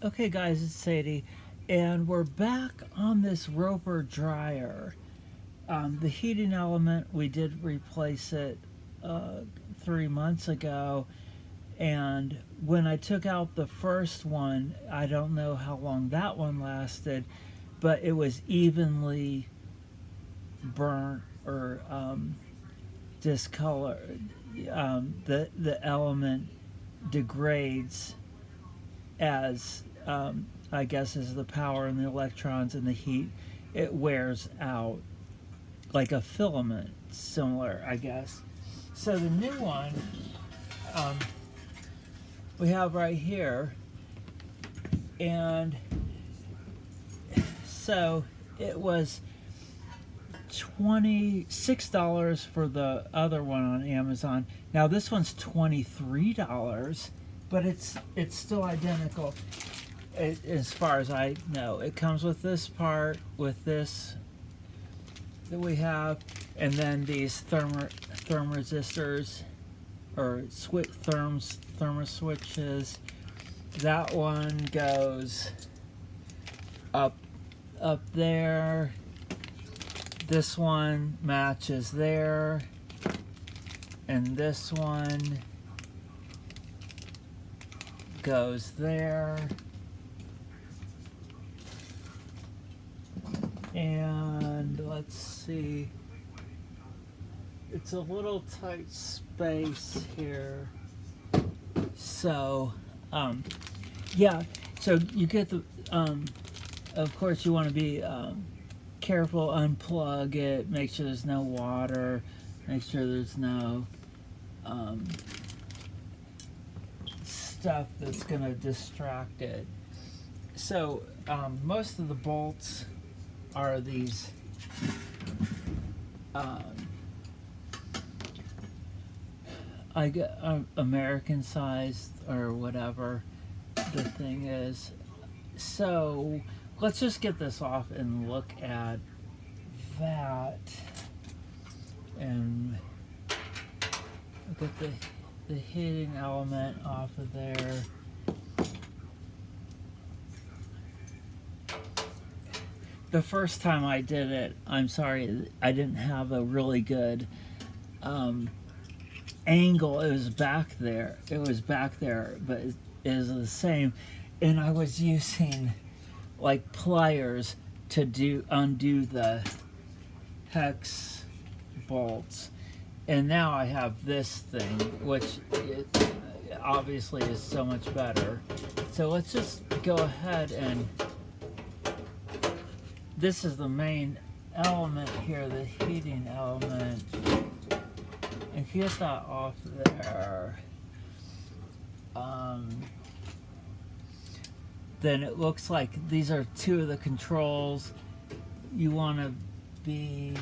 Okay, guys, it's Sadie, and we're back on this Roper dryer. The heating element, we did replace it uh, 3 months ago, and when I took out the first one, I don't know how long that one lasted, but it was evenly burnt or discolored. The element degrades as I guess as the power and the electrons and the heat, it wears out like a filament, similar, I guess. So the new one um, we have right here, and so it was $26 for the other one on Amazon. Now this one's $23, but it's still identical. As far as I know, it comes with this part, with this that we have, and then these thermoresistors or thermos switches. That one goes up there. This one matches there, and this one goes there. And let's see, it's a little tight space here. So, yeah, so you get the, of course you want to be careful, unplug it, make sure there's no water, make sure there's no stuff that's going to distract it. So, most of the bolts are these I get American sized or whatever the thing is. So let's just get this off and look at that and look at the heating element off of there. The first time I did it, I'm sorry, I didn't have a really good angle. It was back there. It was back there, but it is the same. And I was using like pliers to undo the hex bolts. And now I have this thing, which obviously is so much better. So let's just go ahead and this is the main element here, the heating element. If you get that off there, then it looks like these are two of the controls. You want to be,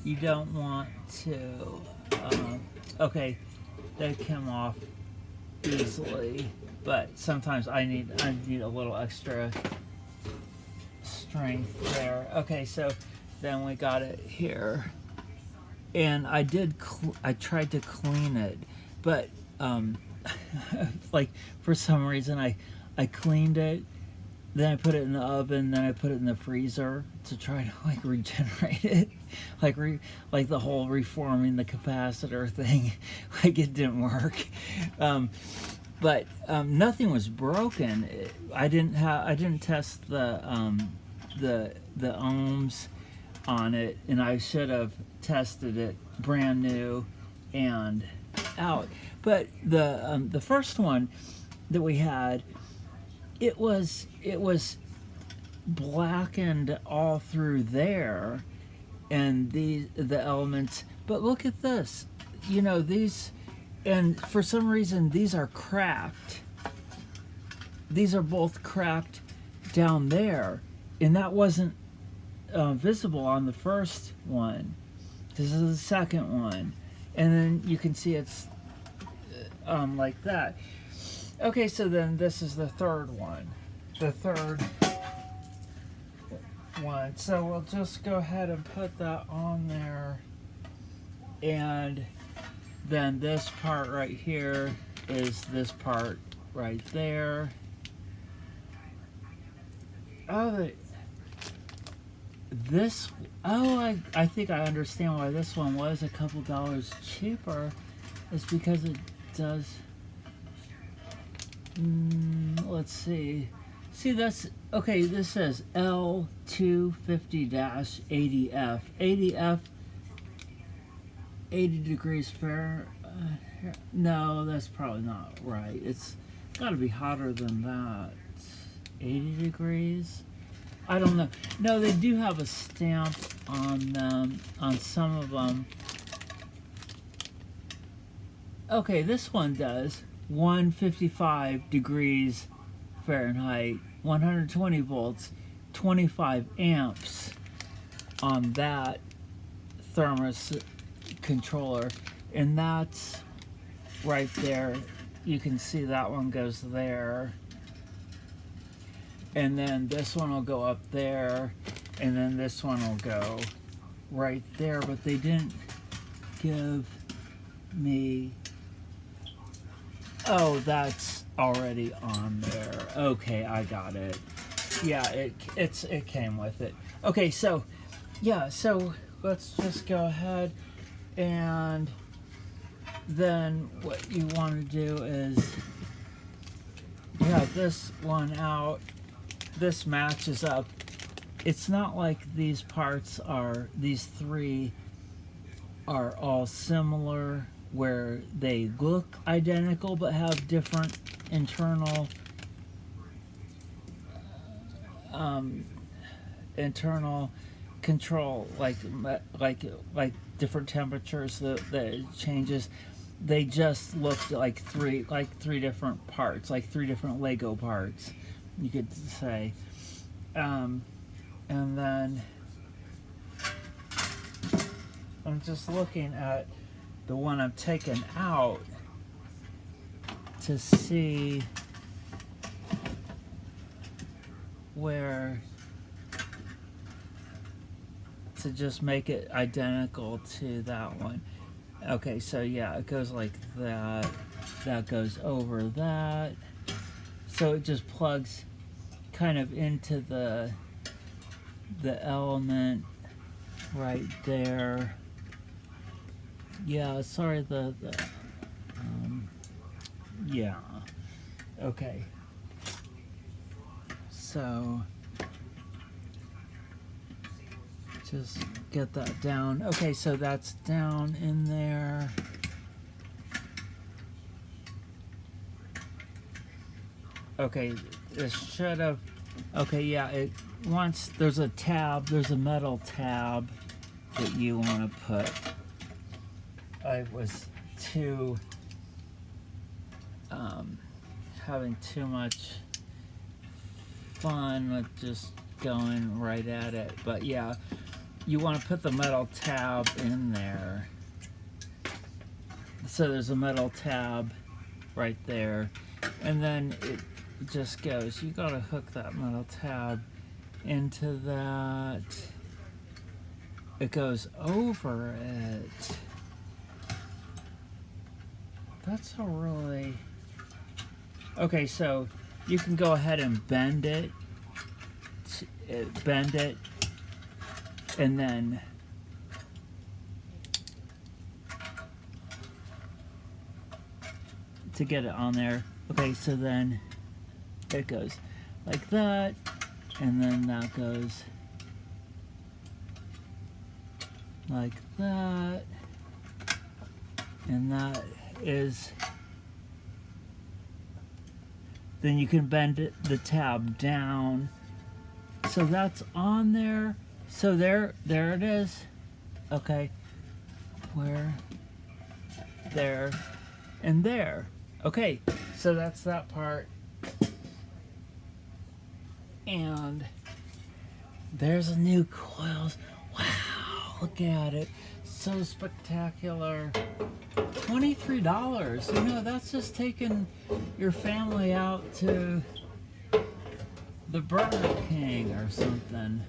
you don't want to, okay, they come off easily, but sometimes I need a little extra strength there. Okay, so then we got it here, and I tried to clean it, but like for some reason I cleaned it, then I put it in the oven, then I put it in the freezer to try to like regenerate it, like the whole reforming the capacitor thing, like it didn't work. But nothing was broken. I didn't test the ohms on it, and I should have tested it brand new and out. But the first one that we had, it was blackened all through there, and the elements. But look at this, these. And for some reason, these are cracked. These are both cracked down there. And that wasn't visible on the first one. This is the second one. And then you can see it's like that. Okay, so then this is the third one. The third one. So we'll just go ahead and put that on there. And then this part right here, is this part right there. Oh, I think I understand why this one was a couple dollars cheaper. It's because it does. Let's see. See, that's okay. This says L250-80F. 80F, 80 degrees Fahrenheit. No, that's probably not right. It's got to be hotter than that. 80 degrees. I don't know. No, they do have a stamp on them, on some of them. Okay, this one does 155 degrees Fahrenheit, 120 volts, 25 amps on that thermos controller, and that's right there. You can see that one goes there, and then this one will go up there, and then this one will go right there, but they didn't give me. Oh, that's already on there. Okay, I got it. Yeah, it came with it. Okay, so yeah, so let's just go ahead, and then what you want to do is you have this one out. This matches up. It's not like these parts are, these three are all similar where they look identical but have different internal internal control, like different temperatures that changes. They just look like three different parts, like three different Lego parts, you could say. And then I'm just looking at the one I'm taking out to see where to just make it identical to that one. Okay, so yeah, it goes like that. That goes over that. So it just plugs kind of into the element right there. Yeah, sorry, yeah. Okay. So just get that down. Okay, so that's down in there. Okay, it should have. Okay, yeah, it wants. There's a tab. There's a metal tab that you want to put. I was having too much fun with just going right at it. But yeah, you want to put the metal tab in there. So there's a metal tab right there. And then it just goes, you gotta hook that metal tab into that. It goes over it. That's a really... Okay, so you can go ahead and bend it, and then to get it on there. Okay, so then it goes like that, and then that goes like that, and that is, then you can bend it, the tab down, so that's on there. So there it is. Okay, where, there, and there. Okay, so that's that part. And there's a new coils. Wow, look at it. So spectacular. $23. You know, that's just taking your family out to the Burger King or something.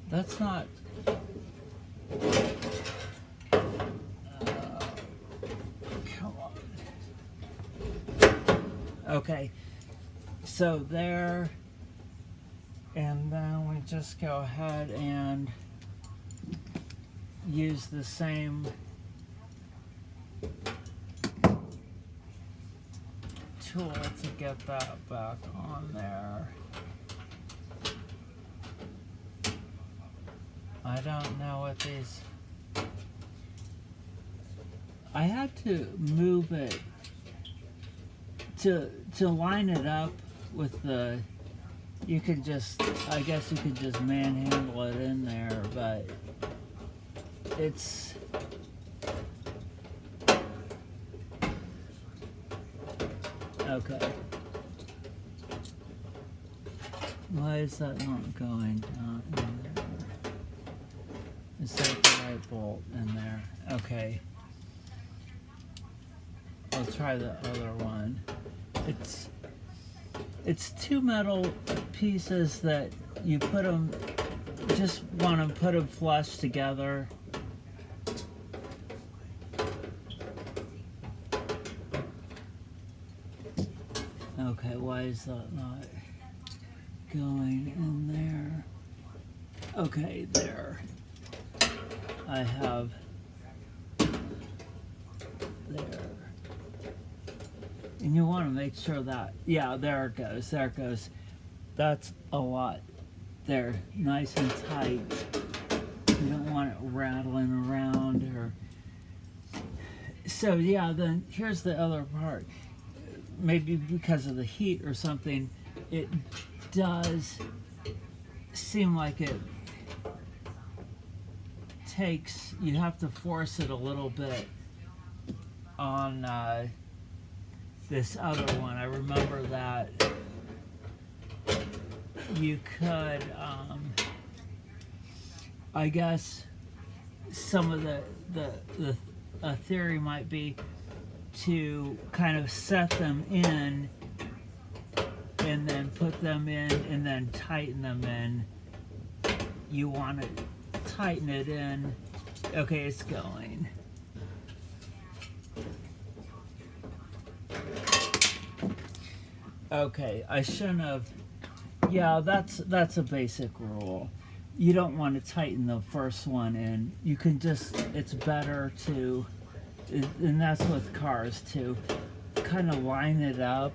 That's not... come on. Okay, so there, and then we just go ahead and use the same tool to get that back on there. I don't know what these... I had to move it to line it up with the... You could just, I guess you could just manhandle it in there, but it's... Okay. Why is that not going down in there? Is that the right bolt in there? Okay. I'll try the other one. It's two metal pieces that you put them, just want to put them flush together. Okay, why is that not going in there? Okay, there. I have there. And you want to make sure that, yeah, there it goes, there it goes. That's a lot there, nice and tight. You don't want it rattling around or... So yeah, then here's the other part. Maybe because of the heat or something, it does seem like it takes, you have to force it a little bit on this other one. I remember that you could, I guess some of the theory might be to kind of set them in and then put them in and then tighten them in. You want to tighten it in. Okay, it's going. Okay, I shouldn't have. Yeah, that's a basic rule. You don't want to tighten the first one in. You can just, it's better to, and that's with cars too, kind of line it up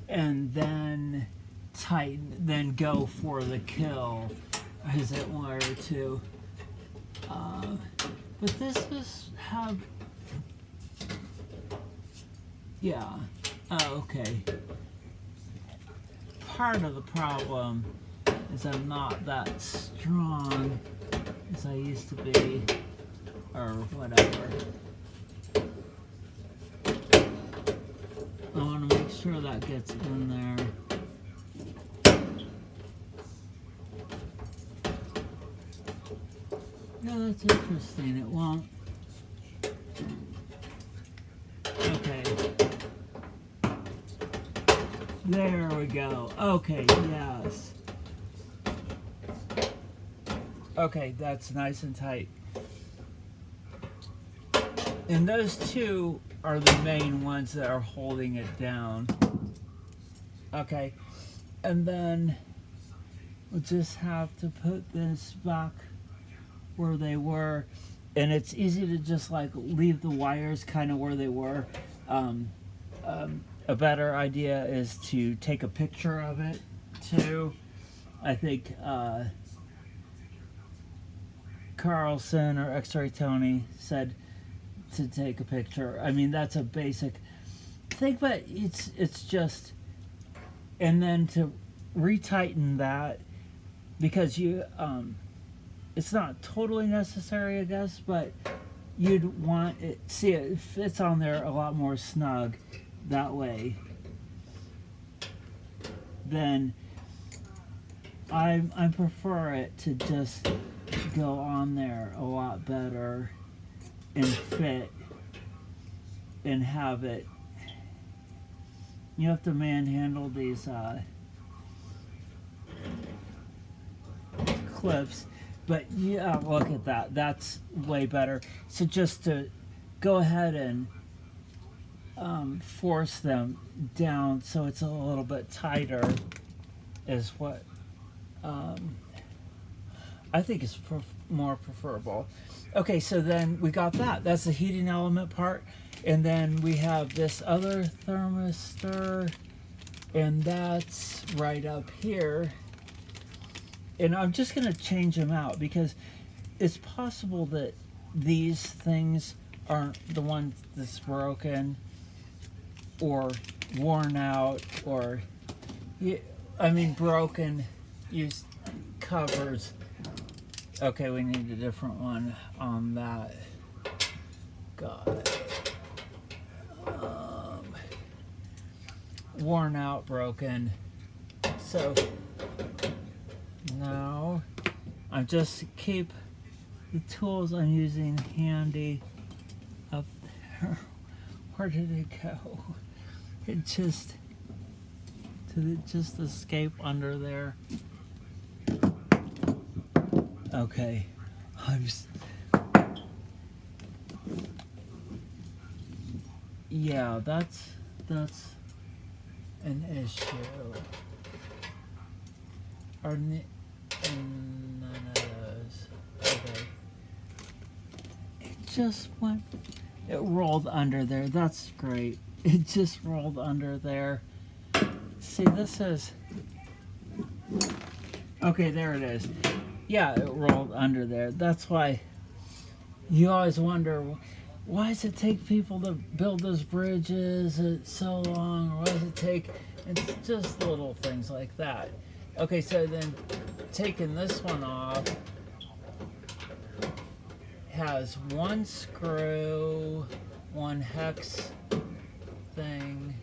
and then tighten, then go for the kill, as it were, to. But this is have. Yeah. Oh, okay. Part of the problem is I'm not that strong as I used to be, or whatever. I want to make sure that gets in there. Yeah, that's interesting. It won't. Okay. There we go. Okay, yes. Okay, that's nice and tight. And those two are the main ones that are holding it down. Okay, and then we'll just have to put this back where they were. And it's easy to just like leave the wires kind of where they were. A better idea is to take a picture of it too. I think Carlson or X-Ray Tony said to take a picture. I mean, that's a basic thing, but it's just, and then to retighten that, because you it's not totally necessary, I guess, but you'd want it, see, it fits on there a lot more snug that way. Then I prefer it to just go on there a lot better and fit and have it. You have to manhandle these clips, but yeah, look at that. That's way better. So just to go ahead and force them down so it's a little bit tighter is what I think is more preferable. Okay, so then we got that. That's the heating element part. And then we have this other thermistor, and that's right up here. And I'm just going to change them out because it's possible that these things aren't the ones that's broken or worn out, or I mean broken, used covers. Okay, we need a different one on that. Got it. Worn out, broken. So now I just keep the tools I'm using handy up there. Where did it go? It just escape under there. Okay, yeah, that's an issue. Are none of those? Okay. It just went. It rolled under there. That's great. It just rolled under there. See, this is. Okay, there it is. Yeah, it rolled under there. That's why you always wonder, why does it take people to build those bridges? It's so long. Why does it take? It's just little things like that. Okay, so then taking this one off, has one screw, one hex thing.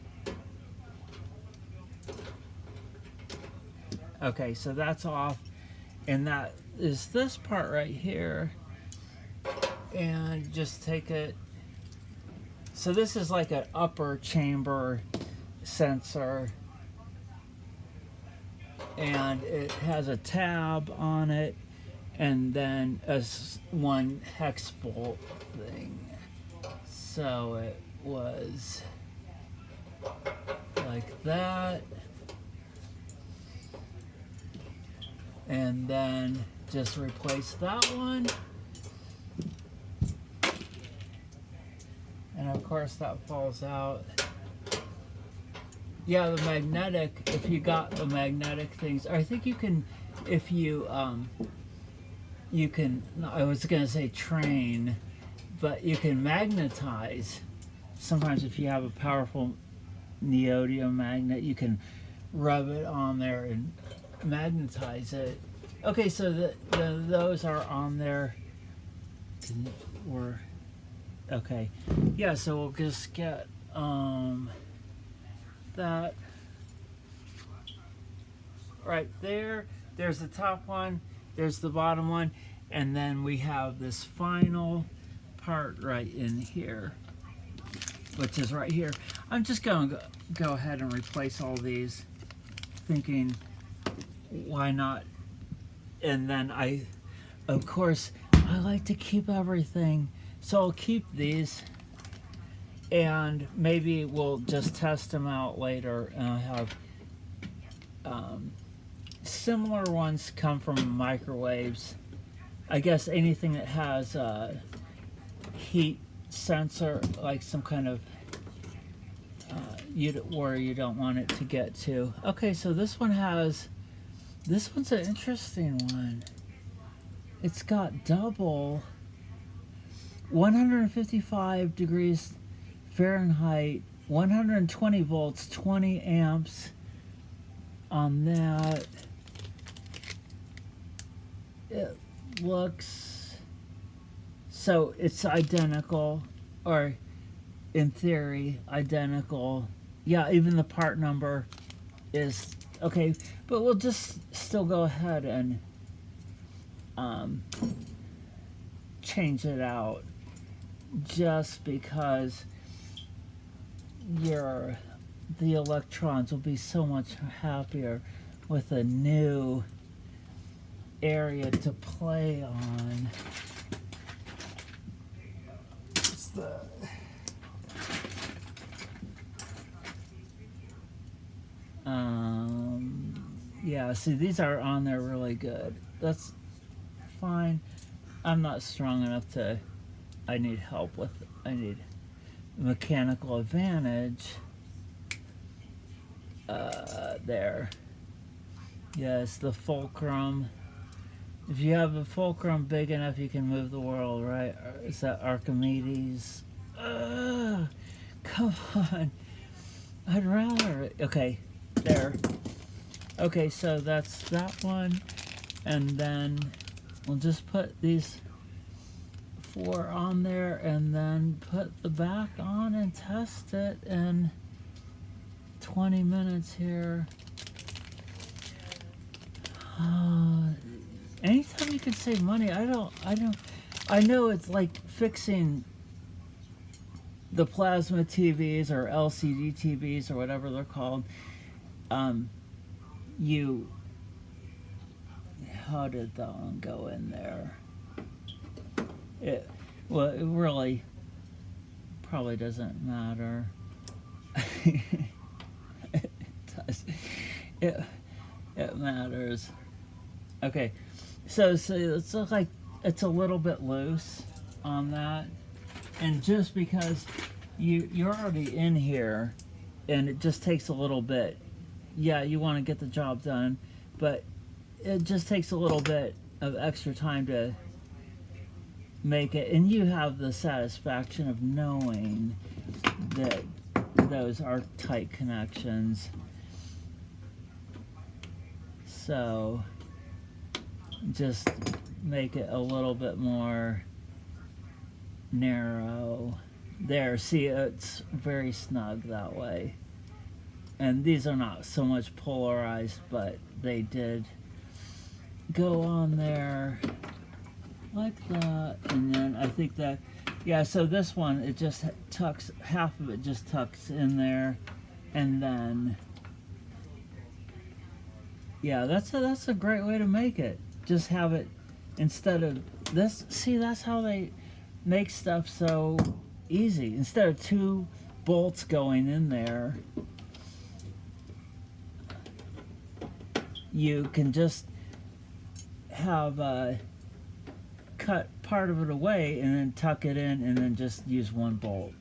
Okay, so that's off. And that is this part right here. And just take it. So this is like an upper chamber sensor. And it has a tab on it. And then one hex bolt thing. So it was like that. And then just replace that one. And of course that falls out. Yeah, the magnetic, if you got the magnetic things, I think you can, if you, you can, I was gonna say train, but you can magnetize. Sometimes if you have a powerful neodymium magnet, you can rub it on there and magnetize it. Okay, so those are on there. Okay, yeah, so we'll just get that right there. There's the top one, there's the bottom one, and then we have this final part right in here, which is right here. I'm just going to go ahead and replace all these, thinking, why not? And then of course, I like to keep everything, so I'll keep these, and maybe we'll just test them out later. And I have similar ones come from microwaves. I guess anything that has a heat sensor, like some kind of where you don't want it to get to. Okay, so this one's an interesting one. It's got double 155 degrees Fahrenheit, 120 volts, 20 amps on that. It looks, so it's identical, or in theory identical. Yeah, even the part number is okay, but we'll just still go ahead and change it out, just because the electrons will be so much happier with a new area to play on. Yeah, see, these are on there really good. That's fine. I'm not strong enough to. I need help with. I need mechanical advantage. There. Yes, the fulcrum. If you have a fulcrum big enough, you can move the world, right? Is that Archimedes? Come on. I'd rather. Okay, there. Okay, so that's that one. And then we'll just put these 4 on there and then put the back on and test it in 20 minutes here. Anytime you can save money, I know it's like fixing the plasma TVs or LCD TVs or whatever they're called. How did that one go in there? It really probably doesn't matter. It does. It matters. Okay, so it's like it's a little bit loose on that, and just because you're already in here, and it just takes a little bit. Yeah, you want to get the job done, but it just takes a little bit of extra time to make it, and you have the satisfaction of knowing that those are tight connections. So just make it a little bit more narrow. There, see, it's very snug that way. And these are not so much polarized, but they did go on there like that. And then I think that, yeah, so this one, it just tucks, half of it just tucks in there. And then, yeah, that's a great way to make it. Just have it, instead of this, see, that's how they make stuff so easy. Instead of 2 bolts going in there, you can just have cut part of it away and then tuck it in and then just use 1 bolt.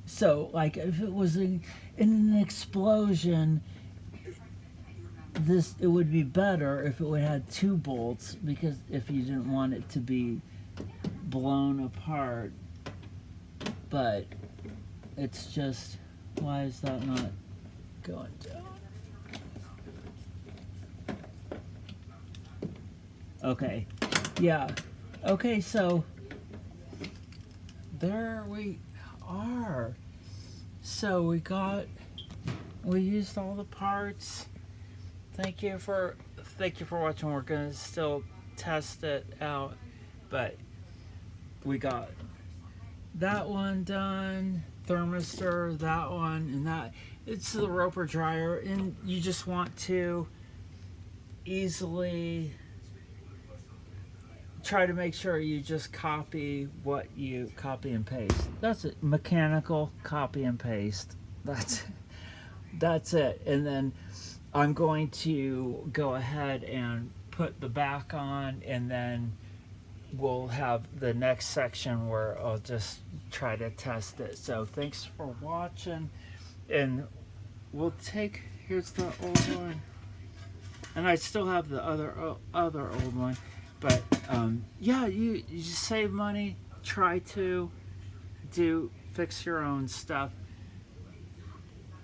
So like if it was in an explosion, it would be better if it would have 2 bolts, because if you didn't want it to be blown apart. But it's just, why is that not going down? Okay, yeah. Okay, so there we are. So we used all the parts. Thank you for watching. We're gonna still test it out, but we got that one done, thermistor, that one, and that. It's the Roper dryer, and you just want to easily try to make sure you just copy what you copy and paste. That's it. Mechanical copy and paste. That's it. And then I'm going to go ahead and put the back on, and then we'll have the next section where I'll just try to test it. So thanks for watching, and we'll take, here's the old one, and I still have the other old one, but yeah, you just save money, try to fix your own stuff.